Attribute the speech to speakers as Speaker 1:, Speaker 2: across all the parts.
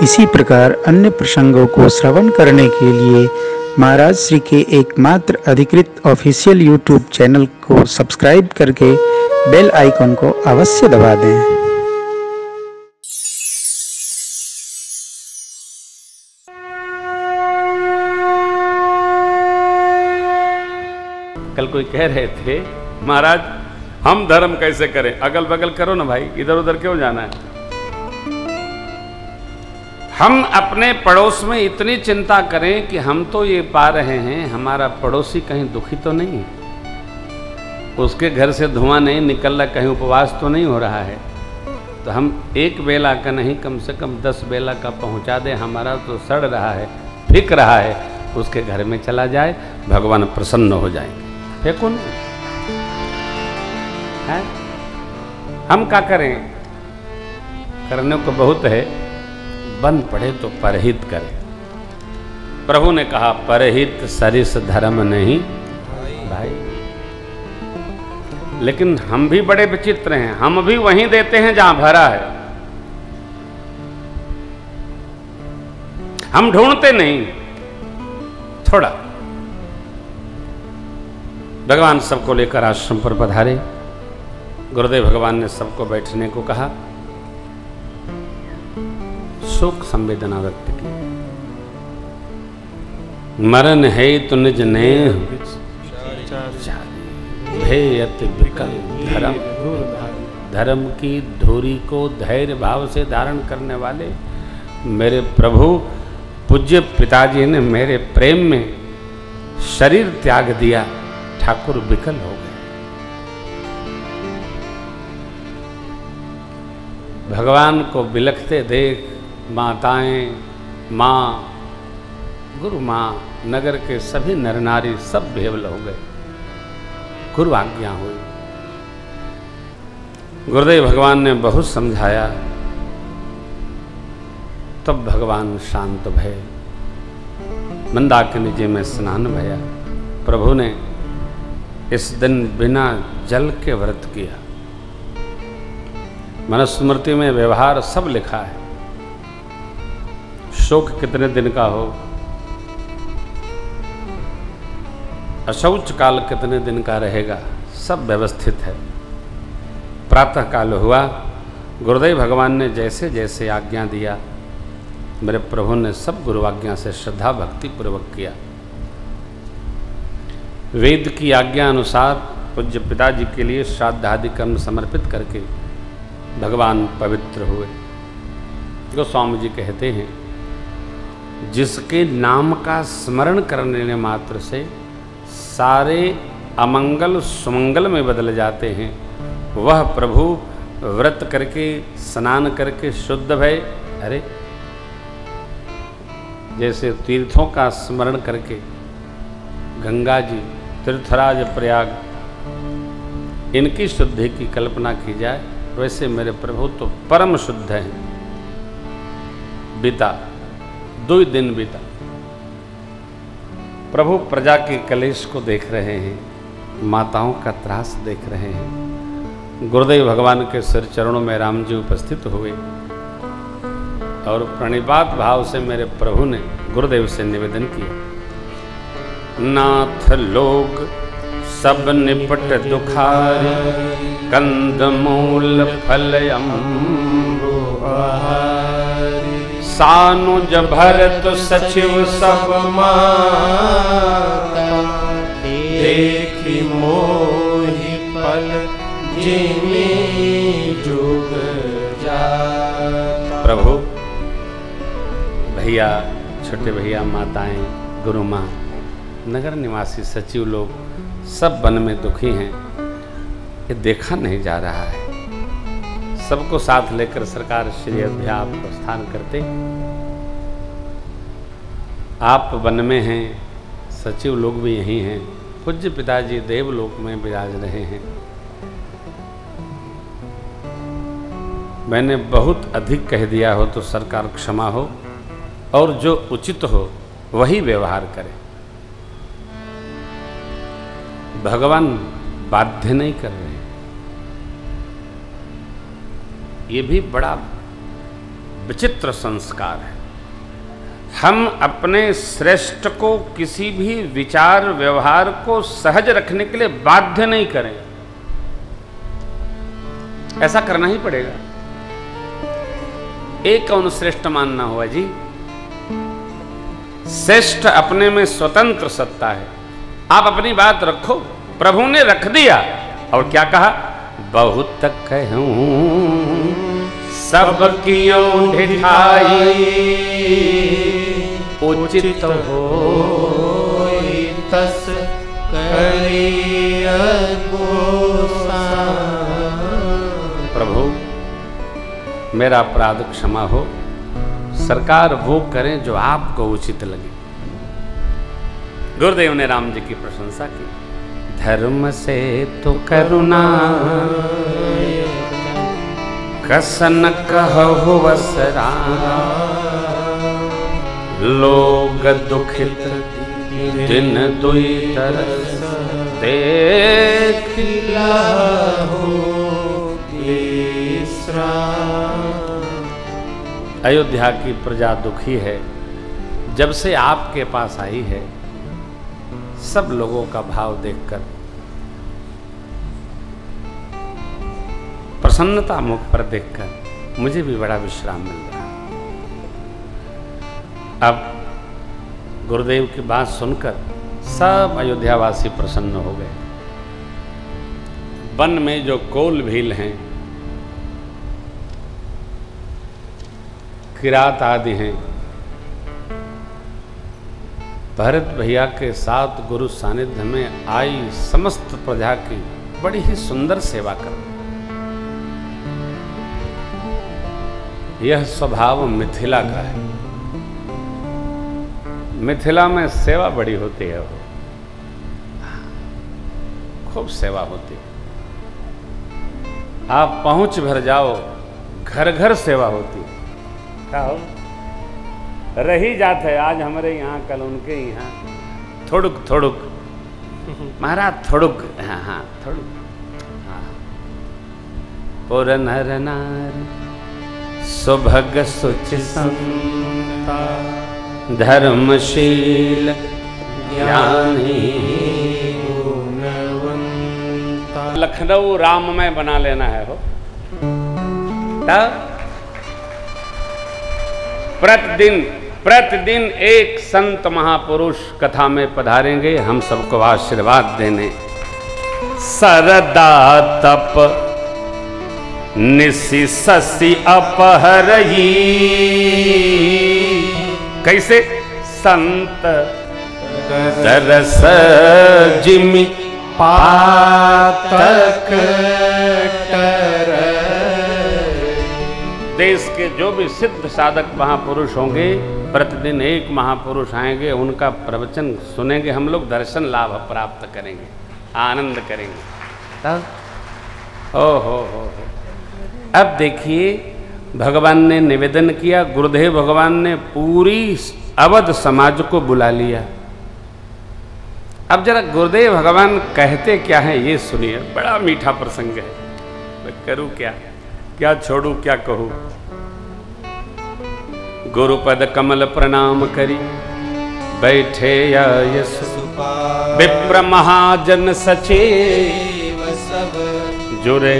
Speaker 1: इसी प्रकार अन्य प्रसंगों को श्रवण करने के लिए महाराज श्री के एकमात्र अधिकृत ऑफिशियल यूट्यूब चैनल को सब्सक्राइब करके बेल आइकन को अवश्य दबा दें।
Speaker 2: कल कोई कह रहे थे महाराज हम धर्म कैसे करें, अगल बगल करो ना भाई, इधर उधर क्यों जाना है। हम अपने पड़ोस में इतनी चिंता करें कि हम तो ये पा रहे हैं, हमारा पड़ोसी कहीं दुखी तो नहीं है, उसके घर से धुआं नहीं निकल रहा, कहीं उपवास तो नहीं हो रहा है। तो हम एक बेला का नहीं कम से कम 10 बेला का पहुंचा दें, हमारा तो सड़ रहा है, फिक रहा है, उसके घर में चला जाए, भगवान प्रसन्न हो जाएंगे। फेंको नहीं है, हम क्या करें, करने को बहुत है, बन पड़े तो परहित करें। प्रभु ने कहा परहित सरिस धर्म नहीं भाई। लेकिन हम भी बड़े विचित्र हैं, हम भी वहीं देते हैं जहां भरा है, हम ढूंढते नहीं। थोड़ा भगवान सबको लेकर आश्रम पर पधारे। गुरुदेव भगवान ने सबको बैठने को कहा, शोक संवेदना व्यक्त की। मरण है तो निज नेह भेयत विकल धर्म। धर्म की धूरी को धैर्य भाव से धारण करने वाले मेरे प्रभु पूज्य पिताजी ने मेरे प्रेम में शरीर त्याग दिया, ठाकुर विकल हो गए। भगवान को बिलखते देख माताएं, माँ, गुरु माँ, नगर के सभी नर नारी सब बेवल हो गए। गुरु आज्ञा हुई। गुरुदेव भगवान ने बहुत समझाया, तब भगवान शांत भये। मंदाकिनी जी में स्नान भया। प्रभु ने इस दिन बिना जल के व्रत किया। मनुस्मृति में व्यवहार सब लिखा है। शोक कितने दिन का हो, अशौच काल कितने दिन का रहेगा, सब व्यवस्थित है। प्रातः काल हुआ, गुरुदेव भगवान ने जैसे जैसे आज्ञा दिया, मेरे प्रभु ने सब गुरु आज्ञा से श्रद्धा भक्ति पूर्वक किया। वेद की आज्ञा अनुसार पूज्य पिताजी के लिए श्राद्ध आदि कर्म समर्पित करके भगवान पवित्र हुए। गोस्वामी जी कहते हैं, जिसके नाम का स्मरण करने मात्र से सारे अमंगल सुमंगल में बदल जाते हैं, वह प्रभु व्रत करके स्नान करके शुद्ध भय। अरे जैसे तीर्थों का स्मरण करके गंगा जी, तीर्थराज प्रयाग, इनकी शुद्धि की कल्पना की जाए, वैसे मेरे प्रभु तो परम शुद्ध हैं। बीता 2 दिन बीता, प्रभु प्रजा के कलेश को देख रहे हैं, माताओं का त्रास देख रहे हैं। गुरुदेव भगवान के सिर चरणों में राम जी उपस्थित हुए और प्रणिपात भाव से मेरे प्रभु ने गुरुदेव से निवेदन किया, नाथ लोग सब निपट दुखारी, कंद मूल फल अम्बु बहारी। सानुज भरत सचिव सब माता, देखी मोहि पल जिमि जुग जाता। प्रभु, भैया, छोटे भैया, माताएं, गुरु माँ, नगर निवासी सचिव लोग सब वन में दुखी हैं। ये देखा नहीं जा रहा है। सबको साथ लेकर सरकार श्री अयोध्या प्रस्थान करते। आप वन में हैं, सचिव लोग भी यहीं हैं, पूज्य पिताजी देवलोक में विराज रहे हैं। मैंने बहुत अधिक कह दिया हो तो सरकार क्षमा हो, और जो उचित हो वही व्यवहार करें। भगवान बाध्य नहीं कर रहे। ये भी बड़ा विचित्र संस्कार है। हम अपने श्रेष्ठ को किसी भी विचार व्यवहार को सहज रखने के लिए बाध्य नहीं करें, ऐसा करना ही पड़ेगा। एक कौन श्रेष्ठ मानना हुआ जी? श्रेष्ठ अपने में स्वतंत्र सत्ता है। आप अपनी बात रखो, प्रभु ने रख दिया और क्या कहा? बहुत कहूं सबकी ढिठाई, उचित हो तस करिय प्रभु मेरा अपराध क्षमा हो, सरकार वो करें जो आपको उचित लगे। गुरुदेव ने राम जी की प्रशंसा की। धर्म से तो करुणा कसन कहु वसरा, लोग दुखित दिन दुई तरस, देख अयोध्या की प्रजा दुखी है। जब से आपके पास आई है, सब लोगों का भाव देखकर प्रसन्नता मुख पर देखकर मुझे भी बड़ा विश्राम मिल रहा। अब गुरुदेव की बात सुनकर सब अयोध्यावासी प्रसन्न हो गए। वन में जो कोल भील हैं, किरात आदि हैं, भरत भैया के साथ गुरु सानिध्य में आई समस्त प्रजा की बड़ी ही सुंदर सेवा कर। यह स्वभाव मिथिला का है। मिथिला में सेवा बड़ी होती है, वो खूब सेवा होती है। आप पहुंच भर जाओ, घर घर सेवा होती है। क्या हो रही जात है, आज हमारे यहाँ कल उनके यहाँ, थोड़ुक थोड़ुक महाराज थोड़ुक, हाँ हाँ थोड़ुक, हाँ पुर नर नार सुभग सुचि संता, धर्मशील ज्ञानी गुणवंता। लखनऊ राममय बना लेना है हो। प्रतिदिन एक संत महापुरुष कथा में पधारेंगे हम सबको आशीर्वाद देने। सरदा तप निसि ससी अपहरई, कैसे? संत तरस जिमि पातक टर। देश के जो भी सिद्ध साधक महापुरुष होंगे, प्रतिदिन एक महापुरुष आएंगे, उनका प्रवचन सुनेंगे, हम लोग दर्शन लाभ प्राप्त करेंगे, आनंद करेंगे। तब हो। अब देखिए, भगवान ने निवेदन किया, गुरुदेव भगवान ने पूरी अवध समाज को बुला लिया। अब जरा गुरुदेव भगवान कहते क्या है ये सुनिए, बड़ा मीठा प्रसंग है। मैं करूं क्या छोड़ू, क्या कहूं। गुरुपद कमल प्रणाम करी, बैठे आयस विप्र महाजन सचेव सब जुरे।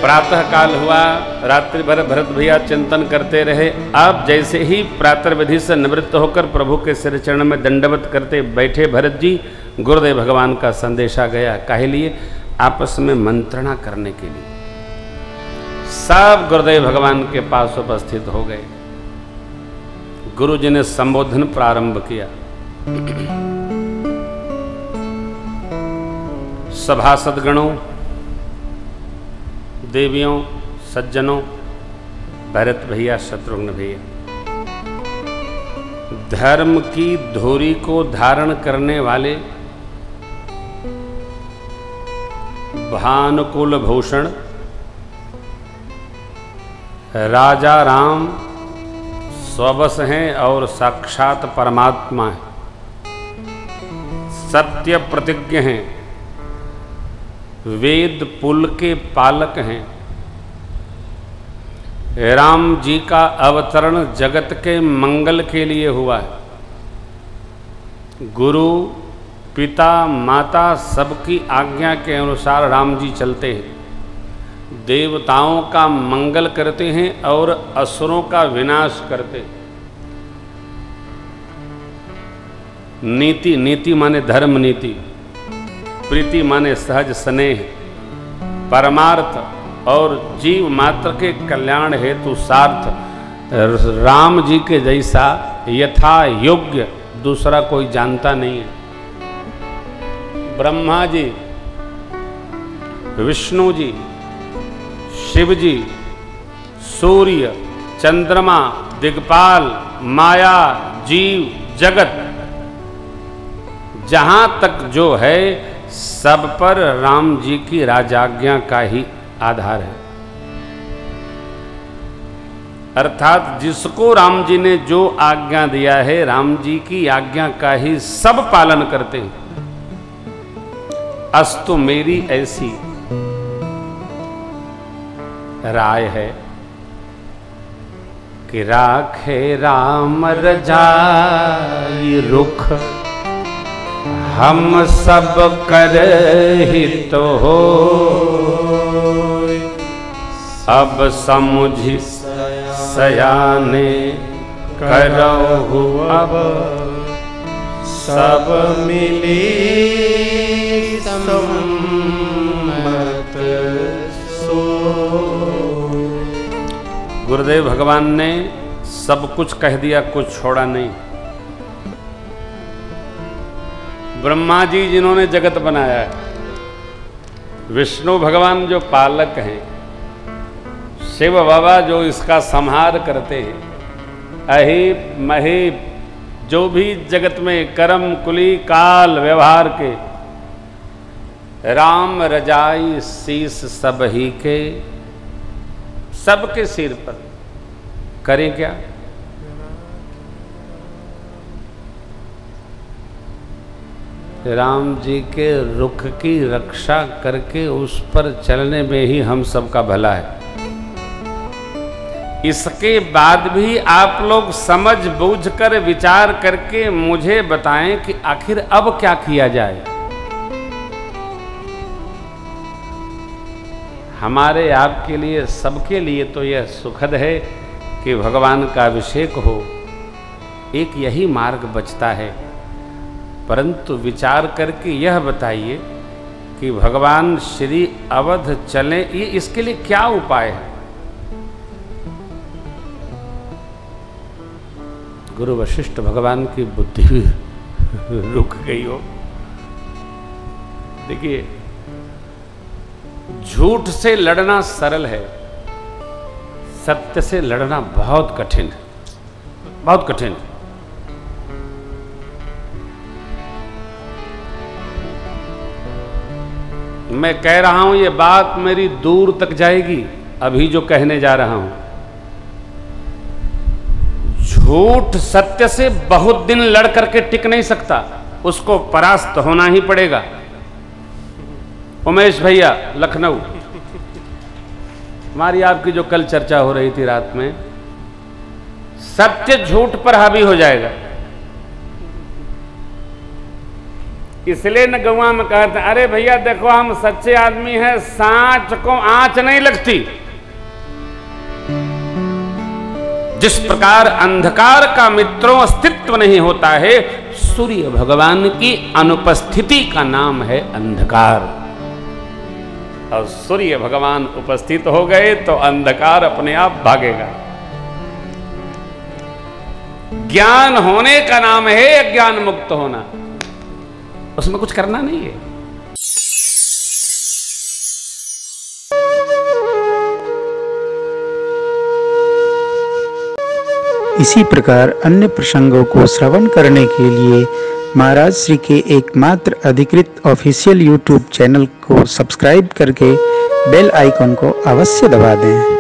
Speaker 2: प्रातः काल हुआ, रात्रि भर भरत भैया चिंतन करते रहे। अब जैसे ही प्रातः विधि से निवृत्त होकर प्रभु के सिर चरण में दंडवत करते बैठे भरत जी, गुरुदेव भगवान का संदेशा गया। काहे लिए? आपस में मंत्रणा करने के लिए। सब गुरुदेव भगवान के पास उपस्थित हो गए। गुरु जी ने संबोधन प्रारंभ किया। सभासदगणों, देवियों, सज्जनों, भरत भैया, शत्रुघ्न भैया, धर्म की धोरी को धारण करने वाले भानुकुल भूषण राजा राम स्वबस हैं और साक्षात परमात्मा हैं, सत्य प्रतिज्ञ हैं, वेद पुल के पालक हैं, राम जी का अवतरण जगत के मंगल के लिए हुआ है। गुरु पिता माता सबकी आज्ञा के अनुसार राम जी चलते हैं, देवताओं का मंगल करते हैं और असुरों का विनाश करते हैं। नीति, नीति माने धर्म नीति, प्रीति माने सहज स्नेह, परमार्थ और जीव मात्र के कल्याण हेतु सार्थ राम जी के जैसा यथा योग्य दूसरा कोई जानता नहीं है। ब्रह्मा जी, विष्णु जी, शिव जी, सूर्य, चंद्रमा, दिग्पाल, माया, जीव, जगत, जहां तक जो है सब पर राम जी की राजाज्ञा का ही आधार है। अर्थात जिसको राम जी ने जो आज्ञा दिया है, राम जी की आज्ञा का ही सब पालन करते हैं। अस्तु मेरी ऐसी राय है कि राखे राम रजाई रुख, हम सब कर हित हो, अब समुझि सयाने करहु, अब
Speaker 3: सब मिली सम्मत सो।
Speaker 2: गुरुदेव भगवान ने सब कुछ कह दिया, कुछ छोड़ा नहीं। ब्रह्मा जी जिन्होंने जगत बनाया है, विष्णु भगवान जो पालक हैं, शिव बाबा जो इसका संहार करते हैं, अहि मही जो भी जगत में कर्म कुली काल व्यवहार के, राम रजाई शीस सब ही के, सबके सिर पर करें क्या? राम जी के रुख की रक्षा करके उस पर चलने में ही हम सबका भला है। इसके बाद भी आप लोग समझ बूझ कर विचार करके मुझे बताएं कि आखिर अब क्या किया जाए। हमारे आपके लिए, सबके लिए तो यह सुखद है कि भगवान का अभिषेक हो, एक यही मार्ग बचता है। परंतु विचार करके यह बताइए कि भगवान श्री अवध चलें, ये इसके लिए क्या उपाय है? गुरु वशिष्ठ भगवान की बुद्धि भी रुक गई हो। देखिए, झूठ से लड़ना सरल है, सत्य से लड़ना बहुत कठिन है, बहुत कठिन है। मैं कह रहा हूं, ये बात मेरी दूर तक जाएगी, अभी जो कहने जा रहा हूं। झूठ सत्य से बहुत दिन लड़ करके टिक नहीं सकता, उसको परास्त होना ही पड़ेगा। उमेश भैया लखनऊ, हमारी आपकी जो कल चर्चा हो रही थी रात में, सत्य झूठ पर हावी हो जाएगा। इसलिए न गौवा में कहते हैं, अरे भैया देखो हम सच्चे आदमी हैं, सांच को आंच नहीं लगती। जिस प्रकार अंधकार का मित्रों अस्तित्व नहीं होता है, सूर्य भगवान की अनुपस्थिति का नाम है अंधकार। और सूर्य भगवान उपस्थित हो गए तो अंधकार अपने आप भागेगा। ज्ञान होने का नाम है अज्ञान मुक्त होना, उसमें कुछ करना नहीं है।
Speaker 1: इसी प्रकार अन्य प्रसंगों को श्रवण करने के लिए महाराज श्री के एकमात्र अधिकृत ऑफिशियल YouTube चैनल को सब्सक्राइब करके बेल आइकन को अवश्य दबा दें।